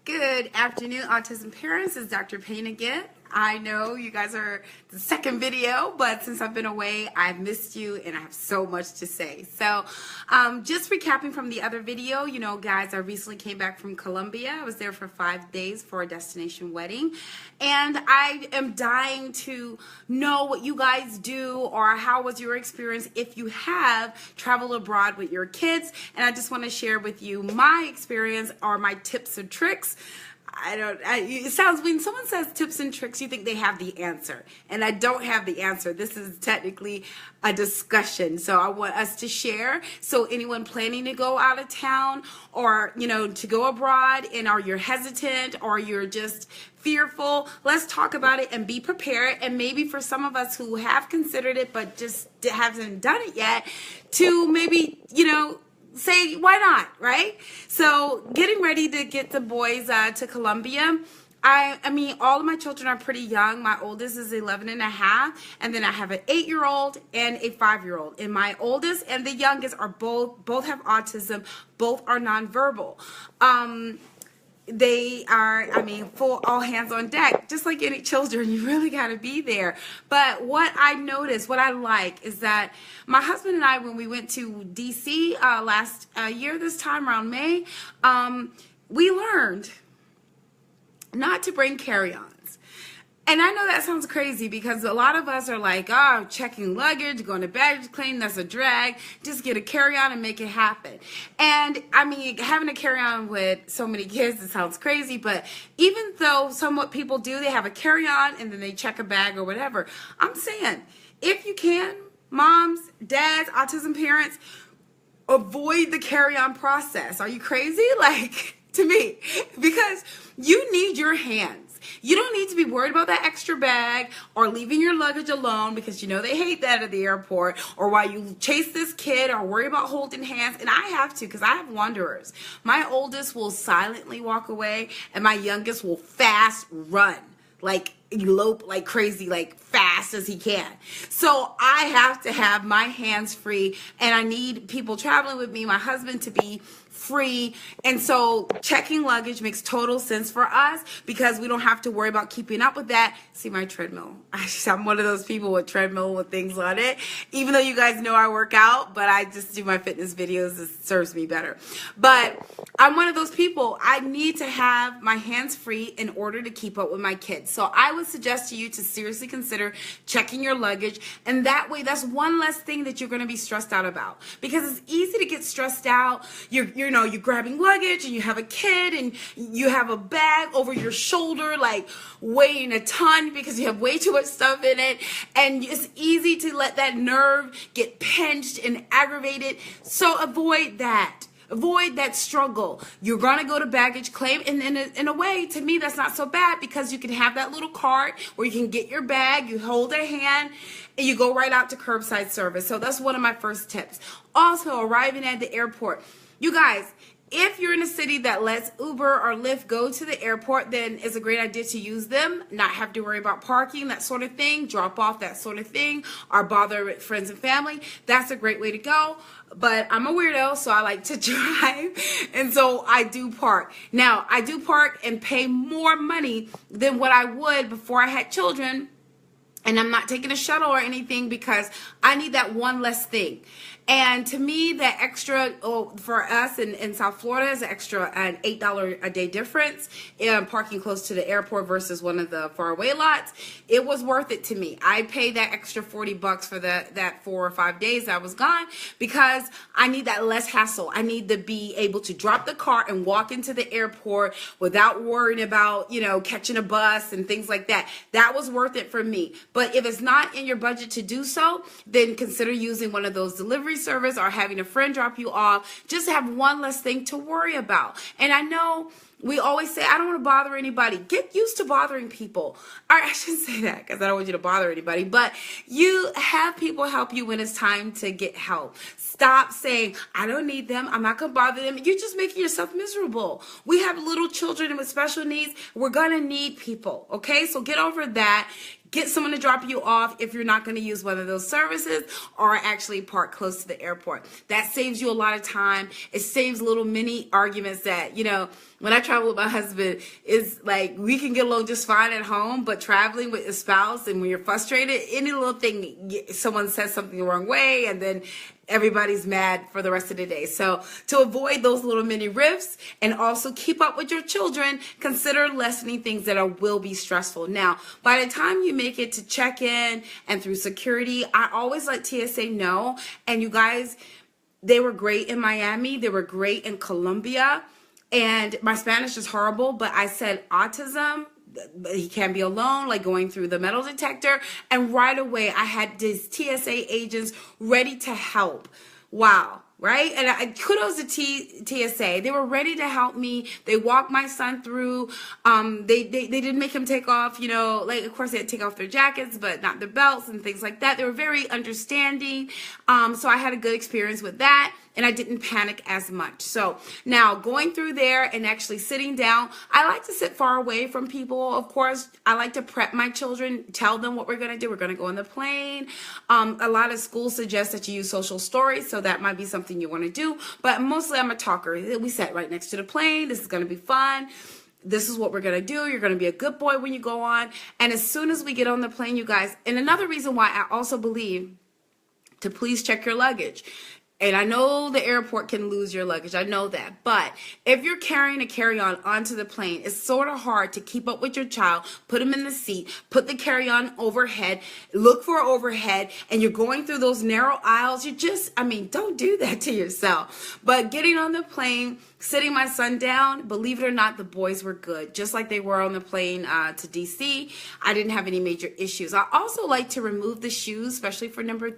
Good afternoon, Autism Parents. It's Dr. Payne again. I know you guys are the second video, but since I've been away, I've missed you and I have so much to say. So just recapping from the other video, you know, guys, I recently came back from Colombia. I was there for 5 days for a destination wedding. And I am dying to know what you guys do or how was your experience if you have traveled abroad with your kids. And I just want to share with you my experience or my tips and tricks. It sounds, when someone says tips and tricks, you think they have the answer. And I don't have the answer. This is technically a discussion. So I want us to share. So anyone planning to go out of town or, you know, to go abroad and are you hesitant or you're just fearful, let's talk about it and be prepared. And maybe for some of us who have considered it but just haven't done it yet, to maybe, you know, say, why not, right? So getting ready to get the boys to Colombia. I mean, all of my children are pretty young. My oldest is 11 and a half, and then I have an 8-year-old and a 5-year-old. And my oldest and the youngest are both have autism, both are nonverbal. They are, I mean, full all hands on deck. Just like any children, you really got to be there. But what I noticed, what I like, is that my husband and I, when we went to D.C. Last year, this time around May, we learned not to bring carry-ons. And I know that sounds crazy because a lot of us are like, oh, checking luggage, going to baggage claim, that's a drag. Just get a carry-on and make it happen. And I mean, having a carry-on with so many kids, it sounds crazy, but even though somewhat people do, they have a carry-on and then they check a bag or whatever. I'm saying, if you can, moms, dads, autism parents, avoid the carry-on process. Are you crazy? Like, to me, because you need your hands. You don't need to be worried about that extra bag or leaving your luggage alone because you know they hate that at the airport, or while you chase this kid or worry about holding hands. And I have to, because I have wanderers. My oldest will silently walk away and my youngest will fast run, like elope like crazy, like fast as he can. So I have to have my hands free, and I need people traveling with me, my husband, to be free. And so checking luggage makes total sense for us because we don't have to worry about keeping up with that. See my treadmill. I'm one of those people with treadmill with things on it. Even though you guys know I work out, but I just do my fitness videos. It serves me better. But I'm one of those people. I need to have my hands free in order to keep up with my kids. So I would suggest to you to seriously consider checking your luggage. And that way, that's one less thing that you're going to be stressed out about, because it's easy to get stressed out. You're grabbing luggage and you have a kid and you have a bag over your shoulder, like weighing a ton because you have way too much stuff in it. And it's easy to let that nerve get pinched and aggravated. So avoid that. Avoid that struggle. You're going to go to baggage claim, and in a way, to me, that's not so bad because you can have that little cart where you can get your bag, you hold a hand, and you go right out to curbside service. So that's one of my first tips. Also, arriving at the airport. You guys, if you're in a city that lets Uber or Lyft go to the airport, then it's a great idea to use them, not have to worry about parking, that sort of thing, drop off, that sort of thing, or bother with friends and family. That's a great way to go. But I'm a weirdo, so I like to drive, and so I do park. Now, I do park and pay more money than what I would before I had children, and I'm not taking a shuttle or anything because I need that one less thing. And to me, that extra, for us in South Florida, is an $8 a day difference in parking close to the airport versus one of the faraway lots. It was worth it to me. I paid that extra $40 for that 4 or 5 days I was gone because I need that less hassle. I need to be able to drop the car and walk into the airport without worrying about, you know, catching a bus and things like that. That was worth it for me. But if it's not in your budget to do so, then consider using one of those delivery service or having a friend drop you off. Just have one less thing to worry about. And I know we always say, I don't want to bother anybody. Get used to bothering people. Or I shouldn't say that because I don't want you to bother anybody, but you have people help you when it's time to get help. Stop saying, I don't need them, I'm not going to bother them. You're just making yourself miserable. We have little children with special needs. We're going to need people, okay? So get over that. get someone to drop you off if you're not going to use one of those services, or actually park close to the airport. That saves you a lot of time. It saves little mini arguments that, when I travel with my husband, is like we can get along just fine at home, but traveling with a spouse and when you're frustrated, any little thing, someone says something the wrong way, and then everybody's mad for the rest of the day. So to avoid those little mini rifts and also keep up with your children, consider lessening things that will be stressful. Now, by the time you make it to check-in and through security, I always let TSA know. And you guys, they were great in Miami. They were great in Colombia. And my Spanish is horrible, but I said autism. He can't be alone, like going through the metal detector. And right away, I had these TSA agents ready to help. Wow. Right? And kudos to TSA. They were ready to help me. They walked my son through. They didn't make him take off, like, of course, they had to take off their jackets, but not their belts and things like that. They were very understanding. So I had a good experience with that, and I didn't panic as much. So now going through there and actually sitting down, I like to sit far away from people. Of course, I like to prep my children, tell them what we're going to do. We're going to go on the plane. A lot of schools suggest that you use social stories, so that might be something you want to do, but mostly I'm a talker. We sat right next to the plane. This is going to be fun. This is what we're going to do. You're going to be a good boy when you go on. And as soon as we get on the plane, you guys, and another reason why I also believe to please check your luggage. And I know the airport can lose your luggage. I know that. But if you're carrying a carry-on onto the plane, it's sort of hard to keep up with your child, put them in the seat, put the carry-on overhead, look for overhead, and you're going through those narrow aisles. Don't do that to yourself. But getting on the plane, sitting my son down, believe it or not, the boys were good. Just like they were on the plane to DC. I didn't have any major issues. I also like to remove the shoes, especially for number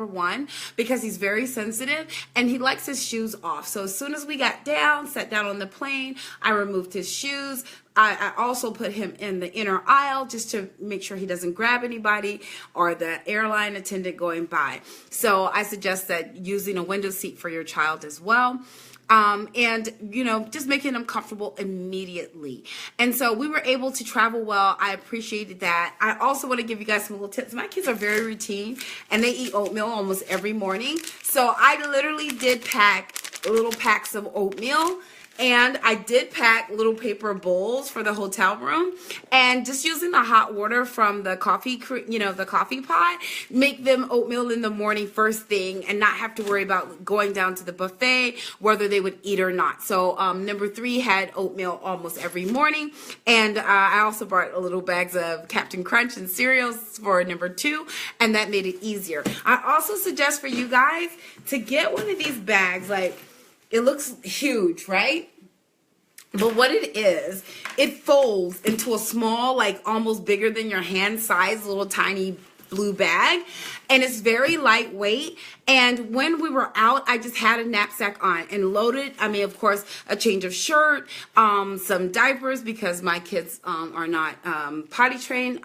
one, because he's very sensitive and he likes his shoes off. So as soon as we got down, sat down on the plane, I removed his shoes. I also put him in the inner aisle just to make sure he doesn't grab anybody or the airline attendant going by. So I suggest that using a window seat for your child as well. Just making them comfortable immediately. And so we were able to travel well. I appreciated that. I also want to give you guys some little tips. My kids are very routine and they eat oatmeal almost every morning. So I literally did pack little packs of oatmeal. And I did pack little paper bowls for the hotel room, and just using the hot water from the coffee, the coffee pot, make them oatmeal in the morning first thing and not have to worry about going down to the buffet, whether they would eat or not. So number 3 had oatmeal almost every morning. And I also brought a little bags of Captain Crunch and cereals for number 2, and that made it easier. I also suggest for you guys to get one of these bags. Like, it looks huge, right? But what it is, it folds into a small, like almost bigger than your hand size, little tiny blue bag. And it's very lightweight. And when we were out, I just had a knapsack on and loaded. Of course, a change of shirt, some diapers because my kids are not potty trained.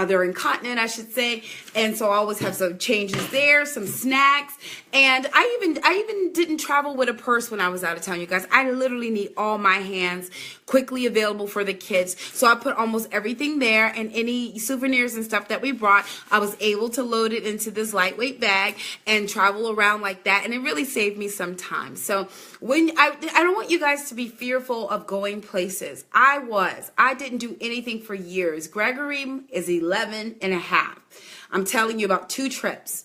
They're incontinent, I should say, and so I always have some changes there, some snacks, and I even didn't travel with a purse when I was out of town, you guys. I literally need all my hands quickly available for the kids, so I put almost everything there, and any souvenirs and stuff that we brought, I was able to load it into this lightweight bag and travel around like that, and it really saved me some time. So when I don't want you guys to be fearful of going places. I didn't do anything for years. Gregory is 11 and a half. I'm telling you about 2 trips,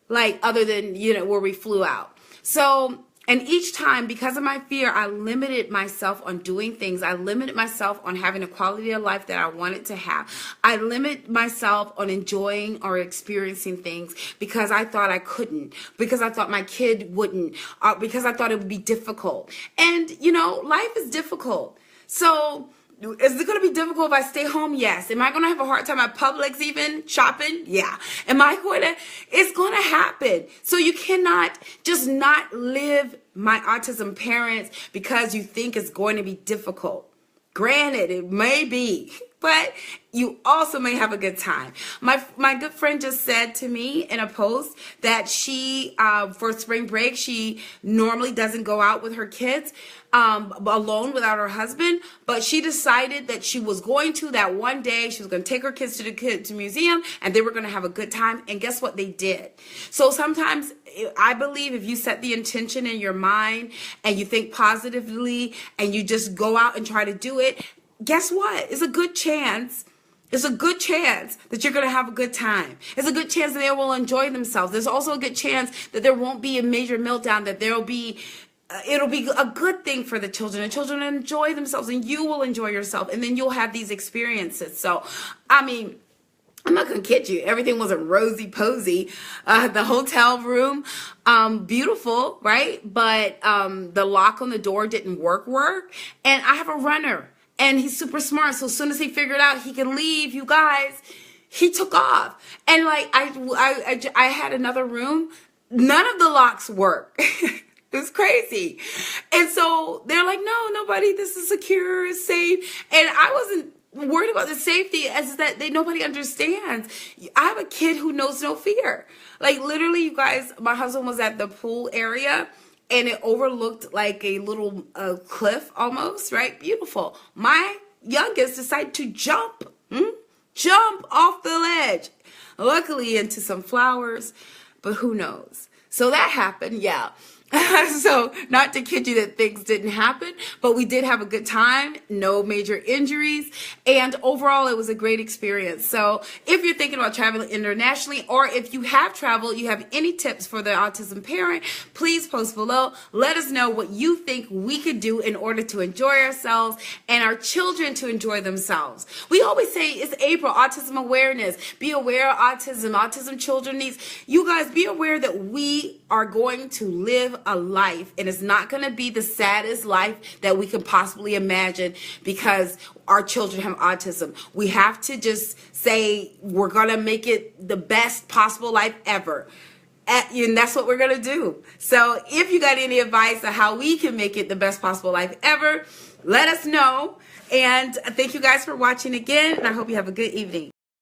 like other than, where we flew out. So, and each time, because of my fear, I limited myself on doing things. I limited myself on having a quality of life that I wanted to have. I limited myself on enjoying or experiencing things because I thought I couldn't, because I thought my kid wouldn't, because I thought it would be difficult. And, life is difficult. So, is it going to be difficult if I stay home? Yes. Am I going to have a hard time at Publix even shopping? Yeah. It's going to happen. So you cannot just not live my autism parents because you think it's going to be difficult. Granted, it may be, but you also may have a good time. My good friend just said to me in a post that she, for spring break, she normally doesn't go out with her kids alone without her husband, but she decided that she was going to that one day. She was going to take her kids to the museum, and they were going to have a good time. And guess what they did? So sometimes I believe if you set the intention in your mind and you think positively and you just go out and try to do it, guess what? It's a good chance. It's a good chance that you're going to have a good time. It's a good chance that they will enjoy themselves. There's also a good chance that there won't be a major meltdown, that it'll be a good thing for the children. The children enjoy themselves and you will enjoy yourself, and then you'll have these experiences. So, I mean, I'm not going to kid you. Everything wasn't rosy posy. The hotel room, beautiful, right? But the lock on the door didn't work. And I have a runner. And he's super smart. So as soon as he figured out he can leave, you guys, he took off. And like I had another room. None of the locks work. It was crazy. And so they're like, no, nobody, this is secure, it's safe. And I wasn't worried about the safety, as that nobody understands. I have a kid who knows no fear. Like literally, you guys, my husband was at the pool area, and it overlooked like a little cliff almost, right? Beautiful. My youngest decided to jump off the ledge. Luckily into some flowers, but who knows? So that happened, yeah. So not to kid you that things didn't happen, but we did have a good time, no major injuries, and overall it was a great experience. So if you're thinking about traveling internationally, or if you have traveled, you have any tips for the autism parent, please post below. Let us know what you think we could do in order to enjoy ourselves and our children to enjoy themselves. We always say it's April, autism awareness. Be aware of autism. Autism children needs. You guys be aware that we are going to live a life, and it's not going to be the saddest life that we can possibly imagine because our children have autism. We have to just say we're going to make it the best possible life ever. And that's what we're going to do. So if you got any advice on how we can make it the best possible life ever, let us know. And thank you guys for watching again, and I hope you have a good evening.